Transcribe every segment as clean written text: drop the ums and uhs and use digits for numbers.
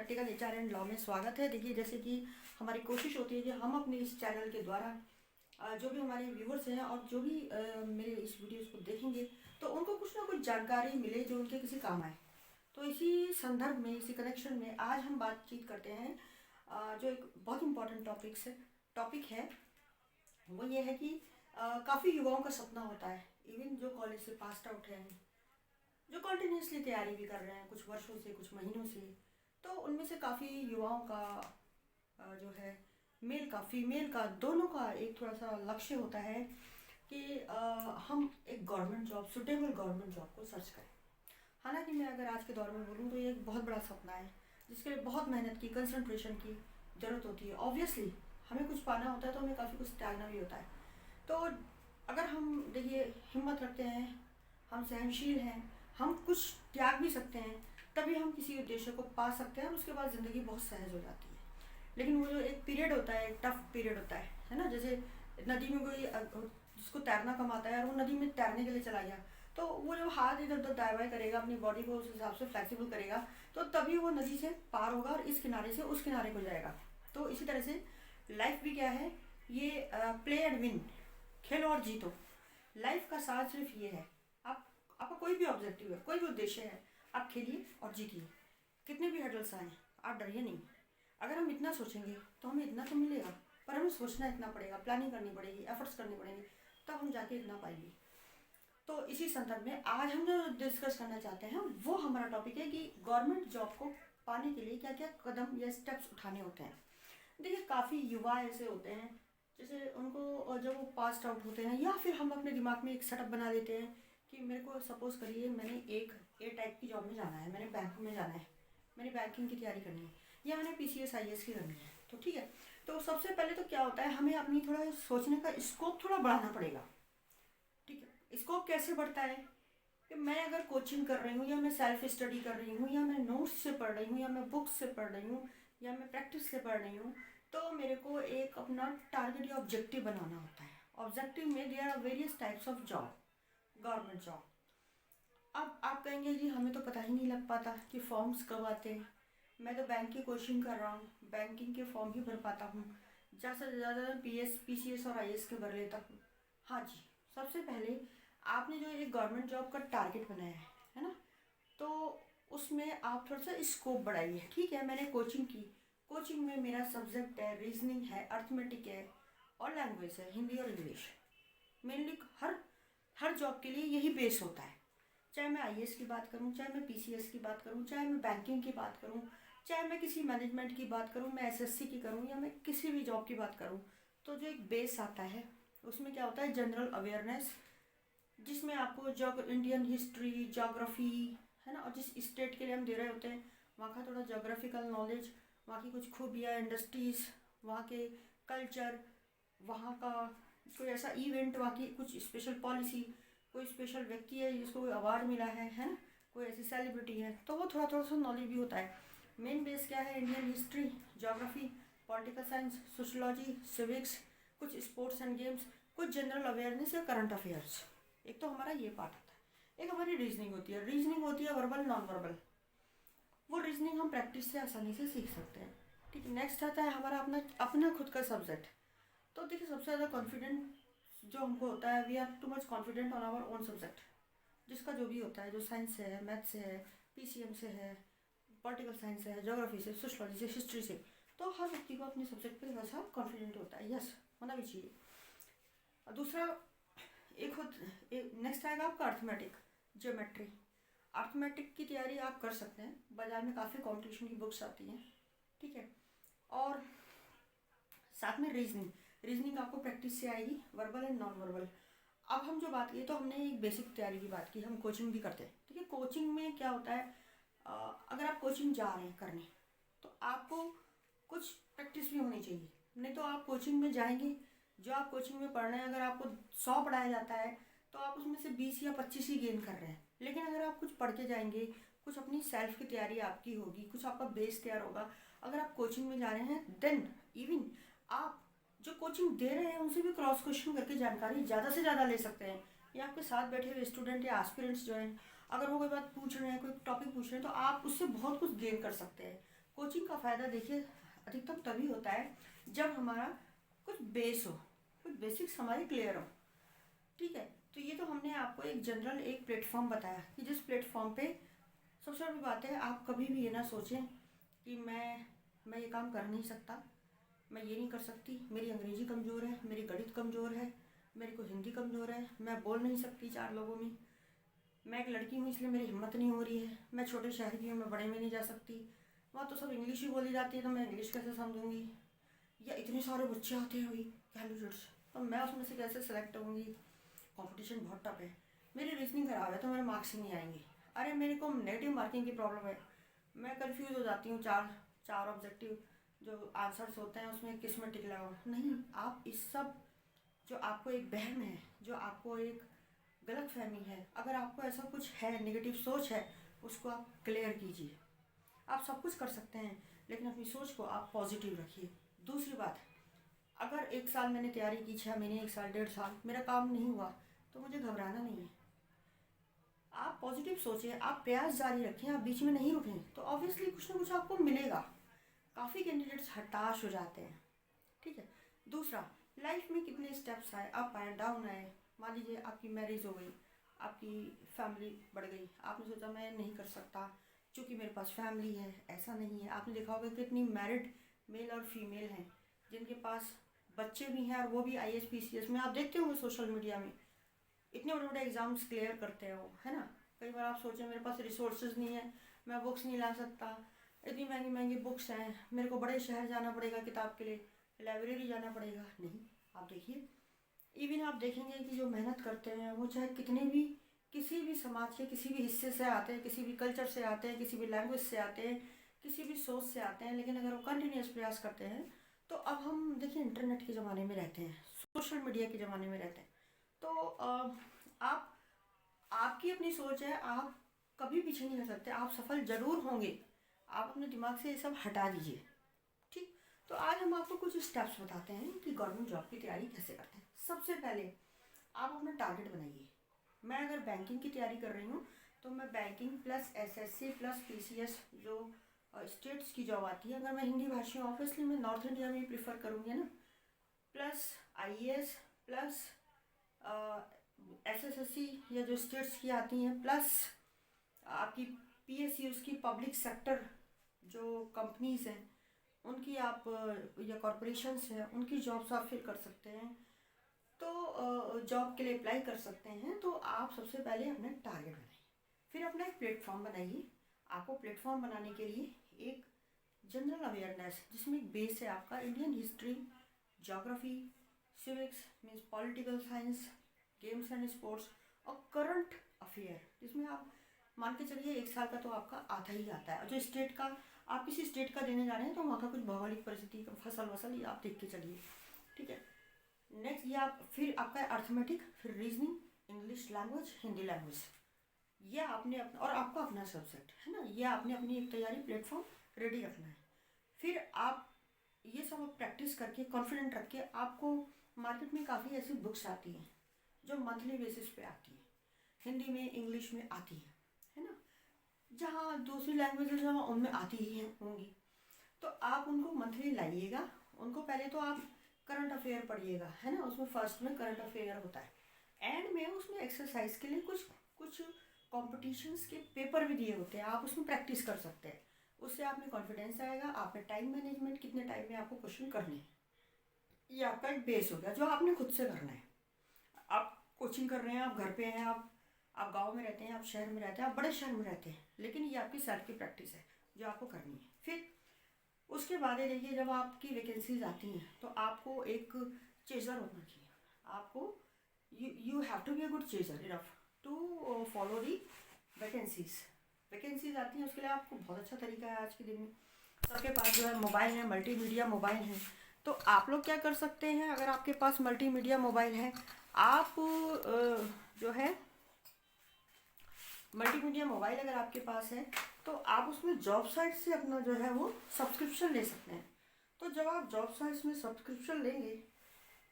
Practical HR and law में स्वागत है। देखिए, जैसे कि हमारी कोशिश होती है कि हम अपने इस चैनल के द्वारा जो भी हमारे व्यूअर्स हैं और जो भी मेरे इस वीडियोस को देखेंगे तो उनको कुछ ना कुछ जानकारी मिले जो उनके किसी काम आए। तो इसी संदर्भ में, इसी कनेक्शन में आज हम बातचीत करते हैं जो एक बहुत इम्पोर्टेंट टॉपिक है वो ये है कि काफ़ी युवाओं का सपना होता है, इवन जो कॉलेज से पास आउट हैं, जो कंटिन्यूसली तैयारी भी कर रहे हैं कुछ वर्षों से, कुछ महीनों से, तो उनमें से काफ़ी युवाओं का जो है मेल का फीमेल का दोनों का एक थोड़ा सा लक्ष्य होता है कि हम एक government job, suitable government job को सर्च करें। हालांकि मैं अगर आज के दौर में बोलूँ तो ये एक बहुत बड़ा सपना है जिसके लिए बहुत मेहनत की, कंसंट्रेशन की ज़रूरत होती है। ऑब्वियसली हमें कुछ पाना होता है तो हमें काफ़ी कुछ त्यागना भी होता है। तो अगर हम देखिए हिम्मत रखते हैं, हम सहनशील हैं, हम कुछ त्याग भी सकते हैं, तभी हम किसी उद्देश्य को पा सकते हैं और उसके बाद ज़िंदगी बहुत सहज हो जाती है। लेकिन वो जो एक पीरियड होता है, एक टफ पीरियड होता है ना। जैसे नदी में कोई जिसको तैरना कम आता है और वो नदी में तैरने के लिए चला गया, तो वो जो हाथ इधर उधर दाएं बाएं करेगा, अपनी बॉडी को उस हिसाब से फ्लेक्सिबल करेगा, तो तभी वो नदी से पार होगा और इस किनारे से उस किनारे को जाएगा। तो इसी तरह से लाइफ भी क्या है, ये प्ले एंड विन, खेलो और जीतो। लाइफ का सार सिर्फ ये है, आपका कोई भी ऑब्जेक्टिव है, कोई भी उद्देश्य है, आप खेलिए और जीतिए। कितने भी हर्डल्स आए आप डरिए नहीं। अगर हम इतना सोचेंगे तो हमें इतना तो मिलेगा, पर हमें सोचना इतना पड़ेगा, प्लानिंग करनी पड़ेगी, एफर्ट्स करने पड़ेंगे, तब हम जाके इतना पाएंगे। तो इसी संदर्भ में आज हम जो डिस्कस करना चाहते हैं वो हमारा टॉपिक है कि गवर्नमेंट जॉब को पाने के लिए क्या क्या कदम या स्टेप्स उठाने होते हैं। देखिए, काफ़ी युवा ऐसे होते हैं जैसे उनको जब वो पास आउट होते हैं या फिर हम अपने दिमाग में एक सेटअप बना लेते हैं कि मेरे को सपोज़ करिए मैंने एक ए टाइप की जॉब में जाना है, मैंने बैंक में जाना है, मैंने बैंकिंग की तैयारी करनी है या मैंने पीसीएस आईएएस की करनी है। तो ठीक है, तो सबसे पहले तो क्या होता है, हमें अपनी थोड़ा सोचने का स्कोप थोड़ा बढ़ाना पड़ेगा। ठीक है, स्कोप कैसे बढ़ता है कि मैं अगर कोचिंग कर रही हूँ या मैं सेल्फ स्टडी कर रही हूँ या मैं नोट्स से पढ़ रही हूँ या मैं बुक्स से पढ़ रही हूँ या मैं प्रैक्टिस से पढ़ रही हूँ, तो मेरे को एक अपना टारगेट या ऑब्जेक्टिव बनाना होता है। ऑब्जेक्टिव में there are various types of job, government job. अब आप कहेंगे जी हमें तो पता ही नहीं लग पाता कि फॉर्म्स कब आते हैं, मैं तो बैंक की कोचिंग कर रहा हूँ, बैंकिंग के फॉर्म ही भर पाता हूँ, ज़्यादा से ज़्यादा पीसीएस और आईएएस के भर लेता हूँ। हाँ जी, सबसे पहले आपने जो एक गवर्नमेंट जॉब का टारगेट बनाया है ना, तो उसमें आप थोड़ा सा स्कोप बढ़ाइए। ठीक है, मैंने कोचिंग की, कोचिंग में मेरा सब्जेक्ट है, रीजनिंग है, अर्थमेटिक है और लैंग्वेज है, हिंदी और इंग्लिश। मेनली हर हर जॉब के लिए यही बेस होता है। चाहे मैं आईएएस की बात करूं, चाहे मैं पीसीएस की बात करूं, चाहे मैं बैंकिंग की बात करूं, चाहे मैं किसी मैनेजमेंट की बात करूं, मैं एसएससी की करूं या मैं किसी भी जॉब की बात करूं, तो जो एक बेस आता है उसमें क्या होता है, जनरल अवेयरनेस, जिसमें आपको इंडियन हिस्ट्री, जोग्राफी है ना, और जिस स्टेट के लिए हम दे रहे होते हैं वहाँ का थोड़ा जोग्राफिकल नॉलेज, वहाँ की कुछ खूबियाँ, इंडस्ट्रीज़, वहाँ के कल्चर, वहाँ का कोई ऐसा इवेंट, वहाँ की कुछ स्पेशल पॉलिसी, कोई स्पेशल व्यक्ति है जिसको कोई अवार्ड मिला है ना, कोई ऐसी सेलिब्रिटी है, तो वो थोड़ा थोड़ा सा नॉलेज भी होता है। मेन बेस क्या है, Indian history, geography, political science, sociology, civics, कुछ स्पोर्ट्स एंड गेम्स, कुछ जनरल अवेयरनेस या करंट अफेयर्स। एक तो हमारा ये पार्ट होता है। एक हमारी रीजनिंग होती है, वर्बल नॉन वर्बल। वो रीजनिंग हम प्रैक्टिस से आसानी से सीख सकते हैं। ठीक है, नेक्स्ट आता है हमारा अपना अपना खुद का सब्जेक्ट। तो देखिए, सबसे ज़्यादा कॉन्फिडेंट जो हमको होता है, we are too much confident on our own subject, जिसका जो भी होता है, जो साइंस से है, मैथ से है, पीसीएम से है, पॉलिटिकल साइंस से है, जोग्राफी से, सोशोलॉजी से, हिस्ट्री से, तो हर व्यक्ति को अपने सब्जेक्ट पे वैसा कॉन्फिडेंट होता है। यस, होना भी चाहिए। और दूसरा एक नेक्स्ट आएगा आपका अर्थमेटिक, ज्योमेट्री। अर्थमेटिक की तैयारी आप कर सकते हैं, बाज़ार में काफ़ी कॉम्पिटिशन की बुक्स आती हैं। ठीक है, और साथ में रीजनिंग आपको प्रैक्टिस से आएगी, वर्बल एंड नॉन वर्बल। अब हम जो बात की, तो हमने एक बेसिक तैयारी की बात की, हम कोचिंग भी करते हैं। ठीक है, कोचिंग में क्या होता है, अगर आप कोचिंग जा रहे हैं करने, तो आपको कुछ प्रैक्टिस भी होनी चाहिए। नहीं तो आप कोचिंग में जाएंगे, जो आप कोचिंग में पढ़ रहे हैं, अगर आपको 100 पढ़ाया जाता है तो आप उसमें से 20 या 25 ही गेन कर रहे हैं। लेकिन अगर आप कुछ पढ़ के जाएंगे, कुछ अपनी सेल्फ की तैयारी आपकी होगी, कुछ आपका बेस तैयार होगा, अगर आप कोचिंग में जा रहे हैं, देन इवन आप जो कोचिंग दे रहे हैं उनसे भी क्रॉस क्वेश्चन करके जानकारी ज़्यादा से ज़्यादा ले सकते हैं। या आपके साथ बैठे हुए स्टूडेंट या एस्पिरेंट्स जो हैं, अगर वो कोई बात पूछ रहे हैं, कोई टॉपिक पूछ रहे हैं, तो आप उससे बहुत कुछ गेन कर सकते हैं। कोचिंग का फ़ायदा देखिए अधिकतम तभी होता है जब हमारा कुछ बेस हो, कुछ बेसिक्स हमारे क्लियर हो। ठीक है, तो ये तो हमने आपको एक जनरल एक प्लेटफॉर्म बताया कि जिस प्लेटफॉर्म पे सबसे बड़ी बात है, आप कभी भी ये ना सोचें कि मैं ये काम कर नहीं सकता, मैं ये नहीं कर सकती, मेरी अंग्रेज़ी कमज़ोर है, मेरी गणित कमज़ोर है, मेरे को हिंदी कमज़ोर है, मैं बोल नहीं सकती 4 लोगों में, मैं एक लड़की हूँ इसलिए मेरी हिम्मत नहीं हो रही है, मैं छोटे शहर की हूँ, मैं बड़े में नहीं जा सकती, वहाँ तो सब इंग्लिश ही बोली जाती है तो मैं इंग्लिश कैसे समझूंगी, या इतने सारे बच्चे आते हैं भाई कैंडिडेट्स, तो मैं उसमें से कैसे सेलेक्ट होंगी, कंपटीशन बहुत टफ है, मेरी रीजनिंग ख़राब है तो मेरे मार्क्स ही नहीं आएंगे, अरे मेरे को नेगेटिव मार्किंग की प्रॉब्लम है, मैं कंफ्यूज हो जाती हूँ, चार चार ऑब्जेक्टिव जो आंसर्स होते हैं उसमें किस में टिक लगाऊँ। नहीं, आप इस सब जो आपको एक वहम है, जो आपको एक गलत फहमी है, अगर आपको ऐसा कुछ है, नेगेटिव सोच है, उसको आप क्लियर कीजिए। आप सब कुछ कर सकते हैं लेकिन अपनी सोच को आप पॉजिटिव रखिए। दूसरी बात, अगर 1 साल मैंने तैयारी की, 6 महीने, 1 साल, 1.5 साल मेरा काम नहीं हुआ तो मुझे घबराना नहीं है। आप पॉजिटिव सोचिए, आप प्रयास जारी रखें, आप बीच में नहीं रुकें तो ऑब्वियसली कुछ ना कुछ आपको मिलेगा। काफ़ी कैंडिडेट्स हताश हो जाते हैं। ठीक है। दूसरा, लाइफ में कितने स्टेप्स आए, अप आए, डाउन आए। मान लीजिए आपकी मैरिज हो गई, आपकी फैमिली बढ़ गई, आपने सोचा मैं नहीं कर सकता क्योंकि मेरे पास फैमिली है, ऐसा नहीं है। आपने देखा होगा कितनी मैरिड मेल और फीमेल हैं जिनके पास बच्चे भी हैं और वो भी IAS PCS में, आप देखते होंगे सोशल मीडिया में इतने बड़े बड़े एग्ज़ाम्स क्लियर करते हैं वो, है ना। कई बार आप सोचें मेरे पास रिसोर्सेज नहीं है, मैं बुक्स नहीं ला सकता, इतनी महंगी महंगी बुक्स हैं, मेरे को बड़े शहर जाना पड़ेगा किताब के लिए, लाइब्रेरी जाना पड़ेगा। नहीं, आप देखिए, इवन आप देखेंगे कि जो मेहनत करते हैं वो चाहे कितने भी किसी भी समाज के किसी भी हिस्से से आते हैं, किसी भी कल्चर से आते हैं, किसी भी लैंग्वेज से आते हैं, किसी भी सोच से आते हैं, लेकिन अगर वो कंटिन्यूस प्रयास करते हैं तो अब हम देखिए इंटरनेट के ज़माने में रहते हैं, सोशल मीडिया के ज़माने में रहते हैं, तो आप आपकी अपनी सोच है, आप कभी पीछे नहीं कर सकते, आप सफल जरूर होंगे। आप अपने दिमाग से ये सब हटा दीजिए। ठीक, तो आज हम आपको कुछ स्टेप्स बताते हैं कि गवर्नमेंट जॉब की तैयारी कैसे करते हैं। सबसे पहले आप अपना टारगेट बनाइए। मैं अगर बैंकिंग की तैयारी कर रही हूँ तो मैं banking plus SSC plus PCS जो स्टेट्स की जॉब आती है, अगर मैं हिंदी भाषी हूँ ऑब्वियसली मैं नॉर्थ इंडिया में ही प्रीफर करूँगी ना, प्लस IAS प्लस SSSC या जो स्टेट्स की आती हैं, प्लस आपकी PSUs की पब्लिक सेक्टर जो कंपनीज़ हैं उनकी आप या कॉरपोरेशंस हैं उनकी जॉब्स आप फिल कर सकते हैं, तो जॉब के लिए अप्लाई कर सकते हैं। तो आप सबसे पहले अपना टारगेट बनाइए, फिर अपना एक प्लेटफॉर्म बनाइए। आपको प्लेटफॉर्म बनाने के लिए एक जनरल अवेयरनेस जिसमें एक बेस है आपका Indian history, geography, civics means political science, games and sports और करंट अफेयर, जिसमें आप मान के चलिए 1 साल का तो आपका आधा ही आता है। और जो स्टेट का आप किसी स्टेट का देने जा रहे हैं तो वहाँ का कुछ भौगोलिक परिस्थिति, फसल वसल, ये आप देख के चलिए। ठीक है। नेक्स्ट ये आप फिर आपका अर्थमेटिक, फिर reasoning, English language, Hindi language, ये आपने अपना और आपका अपना सब्जेक्ट है ना, ये आपने अपनी एक तैयारी प्लेटफॉर्म रेडी रखना है। फिर आप ये सब प्रैक्टिस करके कॉन्फिडेंट रख के, आपको मार्केट में काफ़ी ऐसी बुक्स आती हैं जो मंथली बेसिस पे आती है, हिंदी में इंग्लिश में आती है ना, जहाँ दूसरी लैंग्वेजेज जहाँ उनमें आती ही हैं होंगी, तो आप उनको मंथली लाइएगा। उनको पहले तो आप करंट अफेयर पढ़िएगा, है ना, उसमें फर्स्ट में करंट अफेयर होता है, एंड में उसमें एक्सरसाइज के लिए कुछ कुछ कॉम्पिटिशन्स के पेपर भी दिए होते हैं, आप उसमें प्रैक्टिस कर सकते हैं। उससे आप में कॉन्फिडेंस आएगा, आप में टाइम मैनेजमेंट, कितने टाइम में आपको क्वेश्चन करने हैं, ये आपका एक बेस हो गया जो आपने खुद से करना है। आप कोचिंग कर रहे हैं, आप घर पे हैं, आप गांव में रहते हैं, आप शहर में रहते हैं, आप बड़े शहर में रहते हैं, लेकिन ये आपकी सेल्फ की प्रैक्टिस है जो आपको करनी है। फिर उसके बाद ये देखिए, जब आपकी वैकेंसीज आती हैं तो आपको एक चेजर होना चाहिए। आपको you have to be a good chaser enough to follow the vacancies आती हैं, उसके लिए आपको बहुत अच्छा तरीका है। आज के दिन में सबके पास जो है मोबाइल है, मल्टीमीडिया मोबाइल है, तो आप लोग क्या कर सकते हैं, अगर आपके पास मल्टीमीडिया मोबाइल है, आप जो है मल्टीमीडिया मोबाइल अगर आपके पास है तो आप उसमें जॉब साइट से अपना जो है वो सब्सक्रिप्शन ले सकते हैं। तो जब आप जॉब साइट्स में सब्सक्रिप्शन लेंगे,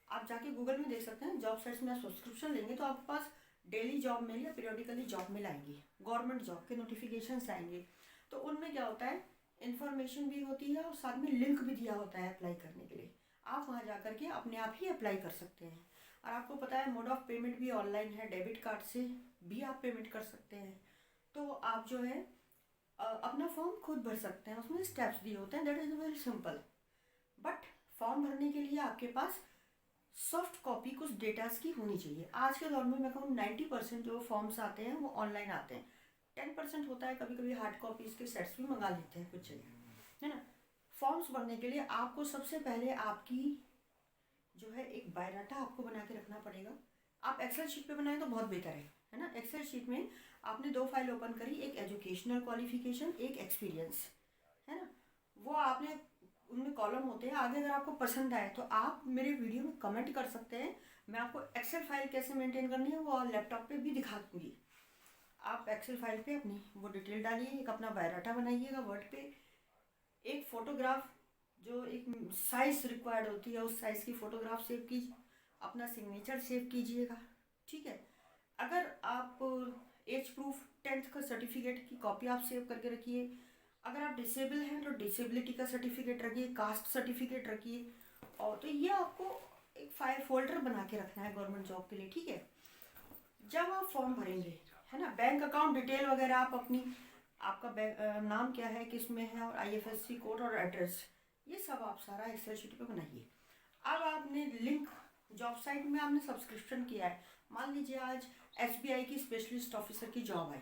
आप जाके गूगल में देख सकते हैं, जॉब साइट्स में आप सब्सक्रिप्शन लेंगे तो आपके पास डेली जॉब मेल या पीरियडिकली जॉब मेल आएंगी, गवर्नमेंट जॉब के नोटिफिकेशंस आएंगे। तो उनमें क्या होता है, इन्फॉर्मेशन भी होती है और साथ में लिंक भी दिया होता है अप्लाई करने के लिए। आप वहाँ जा कर के अपने आप ही अप्लाई कर सकते हैं। और आपको पता है मोड ऑफ पेमेंट भी ऑनलाइन है, डेबिट कार्ड से भी आप पेमेंट कर सकते हैं। तो आप जो है अपना फॉर्म खुद भर सकते हैं, उसमें स्टेप्स दिए होते हैं, that is very simple. But form भरने के लिए आपके पास सॉफ्ट कॉपी कुछ डेटास की होनी चाहिए। आज के दौर में मैं कहूँ 90% जो फॉर्म्स आते हैं वो ऑनलाइन आते हैं। 10% होता है कभी कभी हार्ड कॉपीज़ के सेट्स भी मंगा लेते हैं कुछ जगह, है ना। फॉर्म्स भरने के लिए आपको सबसे पहले आपकी जो है एक बायोडाटा आपको बना के रखना पड़ेगा। आप एक्सेल शीट पे बनाएं तो बहुत बेहतर है ना। एक्सेल शीट में आपने 2 फाइल ओपन करी, एक एजुकेशनल क्वालिफिकेशन, एक एक्सपीरियंस, है ना। वो आपने उनमें कॉलम होते हैं आगे। अगर आपको पसंद आए तो आप मेरे वीडियो में कमेंट कर सकते हैं, मैं आपको एक्सेल फाइल कैसे मेंटेन करनी है वो लैपटॉप पे भी दिखा दूँगी। आप एक्सेल फाइल पे अपनी वो डिटेल डालिए, एक अपना बायोडाटा बनाइएगा वर्ड पे, एक फ़ोटोग्राफ जो एक साइज़ रिक्वायर्ड होती है उस साइज़ की फ़ोटोग्राफ सेव कीजिए, अपना सिग्नेचर सेव कीजिएगा, ठीक है। अगर आप एज प्रूफ 10th का सर्टिफिकेट की कॉपी आप सेव करके रखिए। अगर आप डिसेबल हैं तो डिसेबिलिटी का सर्टिफिकेट रखिए, कास्ट सर्टिफिकेट रखिए। और तो ये आपको एक फाइल फोल्डर बना के रखना है गवर्नमेंट जॉब के लिए, ठीक है। जब आप फॉर्म भरेंगे, है ना, बैंक अकाउंट डिटेल वगैरह आप अपनी, आपका नाम क्या है, किस में है, और IFSC कोड और एड्रेस, ये सब आप सारा एक्सेल शीट पे बनाइए। अब आपने लिंक, जॉब साइट में आपने सब्सक्रिप्शन किया है, मान लीजिए आज SBI की स्पेशलिस्ट ऑफिसर की जॉब आई,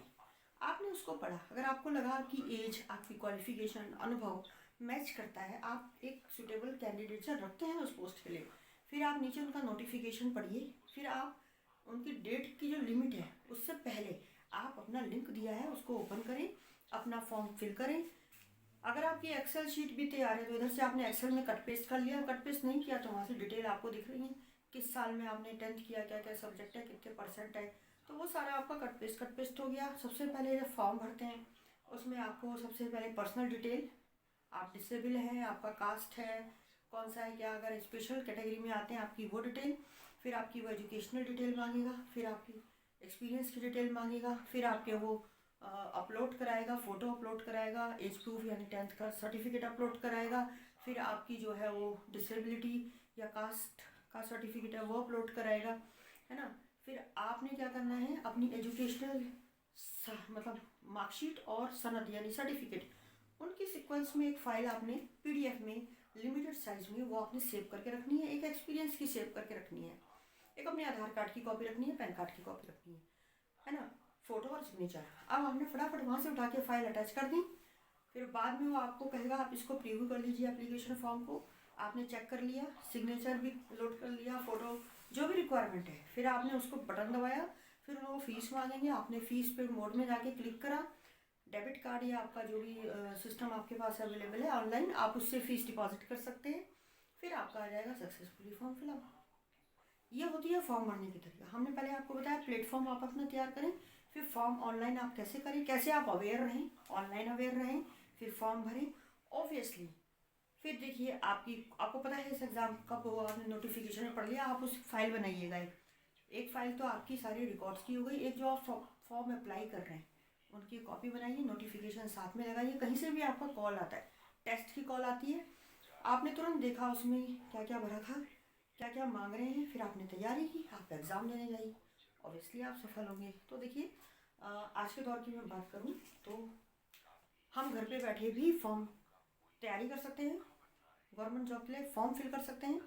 आपने उसको पढ़ा, अगर आपको लगा कि एज, आपकी क्वालिफिकेशन, अनुभव मैच करता है, आप एक सुटेबल कैंडिडेट से रखते हैं उस पोस्ट के लिए, फिर आप नीचे उनका नोटिफिकेशन पढ़िए, फिर आप उनकी डेट की जो लिमिट है उससे पहले आप अपना लिंक दिया है उसको ओपन करें, अपना फॉर्म फिल करें। अगर आपकी एक्सेल शीट भी तैयार है तो इधर से आपने एक्सेल में कट पेस्ट कर लिया, कट पेस्ट नहीं किया तो वहाँ से डिटेल आपको दिख रही है, किस साल में आपने 10th किया, क्या क्या सब्जेक्ट है, कितने % है, तो वो सारा आपका कट पेस्ट हो गया। सबसे पहले जब फॉर्म भरते हैं उसमें आपको सबसे पहले पर्सनल डिटेल, आप डिसेबल हैं, आपका कास्ट है, कौन सा है, क्या, अगर स्पेशल कैटेगरी में आते हैं आपकी वो डिटेल, फिर आपकी वो एजुकेशनल डिटेल मांगेगा, फिर आपकी एक्सपीरियंस की डिटेल मांगेगा, फिर आपके वो अपलोड कराएगा, फ़ोटो अपलोड कराएगा, एज प्रूफ यानी 10th का सर्टिफिकेट अपलोड कराएगा, फिर आपकी जो है वो डिसेबिलिटी या कास्ट का सर्टिफिकेट है वो अपलोड कराएगा, है ना। फिर आपने क्या करना है, अपनी एजुकेशनल मतलब मार्कशीट और सनद यानी सर्टिफिकेट, उनकी सीक्वेंस में एक फ़ाइल आपने PDF में लिमिटेड साइज में वो आपने सेव करके रखनी है, एक एक्सपीरियंस की सेव करके रखनी है, एक अपने आधार कार्ड की कॉपी रखनी है, पैन कार्ड की कॉपी रखनी है ना, फ़ोटो और सिग्नेचर। अब हमने फटाफट वहाँ से उठा के फाइल अटैच कर दी, फिर बाद में वो आपको कहेगा आप इसको प्रीव्यू कर लीजिए एप्लीकेशन फॉर्म को, आपने चेक कर लिया, सिग्नेचर भी लोड कर लिया, फ़ोटो जो भी रिक्वायरमेंट है, फिर आपने उसको बटन दबाया, फिर वो फीस मांगेंगे, आपने फ़ीस पे मोड में जाके क्लिक करा, डेबिट कार्ड या आपका जो भी सिस्टम आपके पास अवेलेबल है ऑनलाइन, आप उससे फ़ीस डिपॉजिट कर सकते हैं, फिर आपका आ जाएगा सक्सेसफुली फॉर्म फिलअप। ये होती है फॉर्म भरने की तरीका। हमने पहले आपको बताया प्लेटफॉर्म आप अपना तैयार करें, फिर फॉर्म ऑनलाइन आप कैसे करें, कैसे आप अवेयर रहें, ऑनलाइन अवेयर रहें, फिर फॉर्म भरें ऑब्वियसली। फिर देखिए आपको पता है इस एग्ज़ाम कब होगा, आपने नोटिफिकेशन में पढ़ लिया, आप उस फाइल बनाइएगा। एक फ़ाइल तो आपकी सारी रिकॉर्ड्स की हो गई, एक जो आप फॉर्म अप्लाई कर रहे हैं उनकी कॉपी बनाइए, नोटिफिकेशन साथ में लगाइए। कहीं से भी आपका कॉल आता है, टेस्ट की कॉल आती है, आपने तुरंत देखा उसमें क्या क्या भरा था, क्या क्या मांग रहे हैं, फिर आपने तैयारी की, आप एग्ज़ाम देने जाइए, ऑब्वियसली आप सफल होंगे। तो देखिए आज के दौर की मैं बात करूँ तो हम घर पे बैठे भी फॉर्म तैयारी कर सकते हैं, गवर्नमेंट जॉब के लिए फॉर्म फिल कर सकते हैं,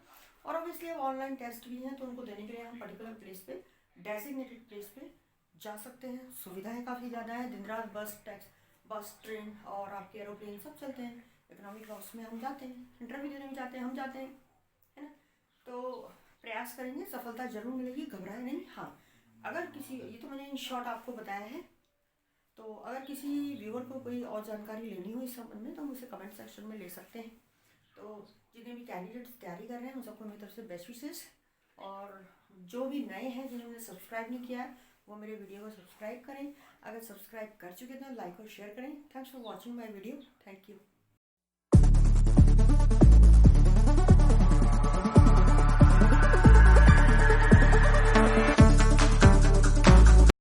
और ऑब्वियसली अब ऑनलाइन टेस्ट भी हैं तो उनको देने के लिए हम पर्टिकुलर प्लेस पे, डेजिग्नेटेड प्लेस पे जा सकते हैं। सुविधाएं काफ़ी ज़्यादा है, दिन रात बस ट्रेन और आपके एरोप्लेन सब चलते हैं। इकोनॉमिक क्लास में हम जाते हैं, इंटरव्यू देने में जाते हैं, हम जाते हैं, है ना। तो प्रयास करेंगे, सफलता जरूर मिलेगी, घबराए नहीं। हाँ, अगर किसी, ये तो मैंने इन शॉर्ट आपको बताया है, तो अगर किसी व्यूअर को कोई और जानकारी लेनी हो इस संबंध में तो मुझसे कमेंट सेक्शन में ले सकते हैं। तो जितने भी कैंडिडेट्स तैयारी कर रहे हैं उन सबको मेरी तरफ से बेस्ट विशेस, और जो भी नए हैं जिन्होंने सब्सक्राइब नहीं किया है वो मेरे वीडियो को सब्सक्राइब करें, अगर सब्सक्राइब कर चुके हैं तो लाइक और शेयर करें। Thanks for watching my video, thank you.